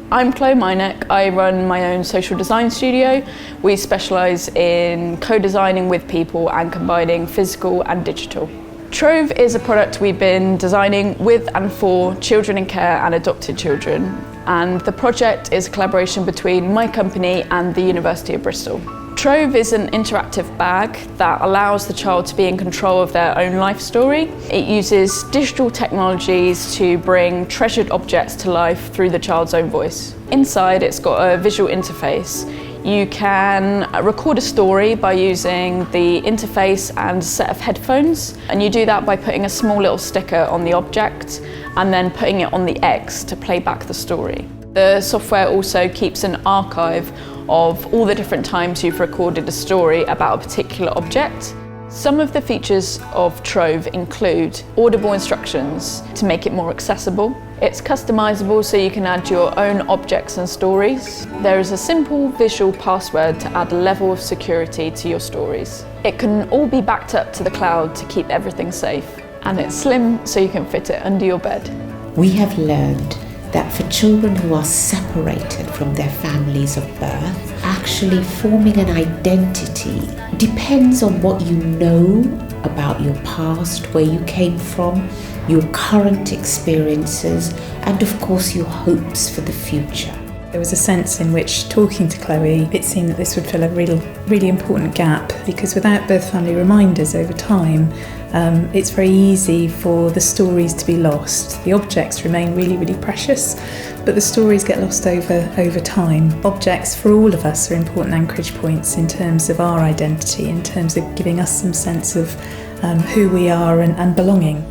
I'm Chloe Mynek. I run my own social design studio. We specialise in co-designing with people and combining physical and digital. Trove is a product we've been designing with and for children in care and adopted children. And the project is a collaboration between my company and the University of Bristol. Trove is an interactive bag that allows the child to be in control of their own life story. It uses digital technologies to bring treasured objects to life through the child's own voice. Inside, it's got a visual interface. You can record a story by using the interface and a set of headphones, and you do that by putting a small little sticker on the object and then putting it on the X to play back the story. The software also keeps an archive of all the different times you've recorded a story about a particular object. Some of the features of Trove include audible instructions to make it more accessible. It's customizable so you can add your own objects and stories. There is a simple visual password to add a level of security to your stories. It can all be backed up to the cloud to keep everything safe. And it's slim so you can fit it under your bed. We have learned that for children who are separated from their families of birth, actually forming an identity depends on what you know about your past, where you came from, your current experiences, and of course your hopes for the future. There was a sense in which, talking to Chloe, it seemed that this would fill a really important gap, because without birth family reminders over time, it's very easy for the stories to be lost. The objects remain really precious, but the stories get lost over time. Objects for all of us are important anchorage points in terms of our identity, in terms of giving us some sense of who we are and belonging.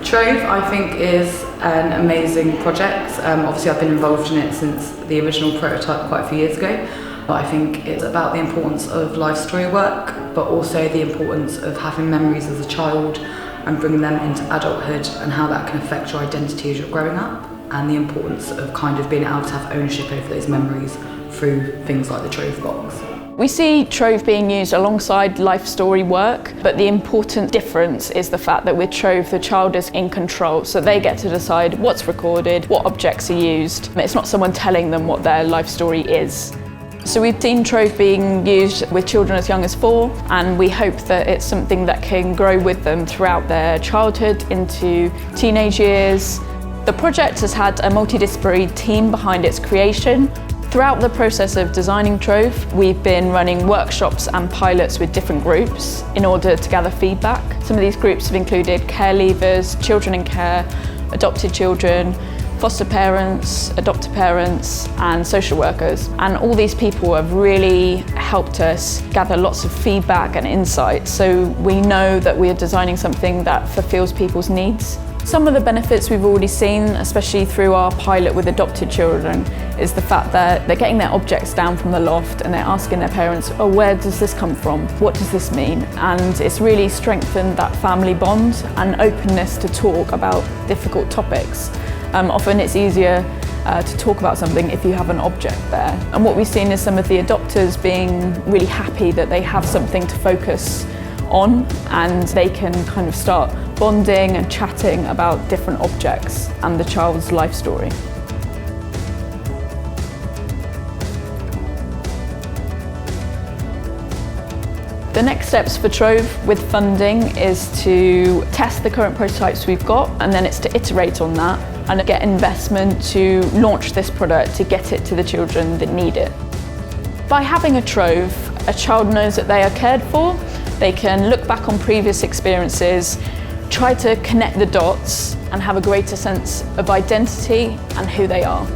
Trove, I think, is an amazing project. Obviously I've been involved in it since the original prototype quite a few years ago. But I think it's about the importance of life story work, but also the importance of having memories as a child and bringing them into adulthood, and how that can affect your identity as you're growing up, and the importance of kind of being able to have ownership over those memories through things like the Trove box. We see Trove being used alongside life story work, but the important difference is the fact that with Trove, the child is in control, so they get to decide what's recorded, what objects are used. It's not someone telling them what their life story is. So we've seen Trove being used with children as young as 4, and we hope that it's something that can grow with them throughout their childhood into teenage years. The project has had a multidisciplinary team behind its creation. Throughout the process of designing Trove, we've been running workshops and pilots with different groups in order to gather feedback. Some of these groups have included care leavers, children in care, adopted children, foster parents, adoptive parents, and social workers. And all these people have really helped us gather lots of feedback and insight, so we know that we are designing something that fulfills people's needs. Some of the benefits we've already seen, especially through our pilot with adopted children, is the fact that they're getting their objects down from the loft and they're asking their parents, oh, where does this come from? What does this mean? And it's really strengthened that family bond and openness to talk about difficult topics. Often it's easier to talk about something if you have an object there. And what we've seen is some of the adopters being really happy that they have something to focus on, and they can kind of start bonding and chatting about different objects and the child's life story. The next steps for Trove with funding is to test the current prototypes we've got, and then it's to iterate on that and get investment to launch this product to get it to the children that need it. By having a Trove, a child knows that they are cared for. They can look back on previous experiences, try to connect the dots, and have a greater sense of identity and who they are.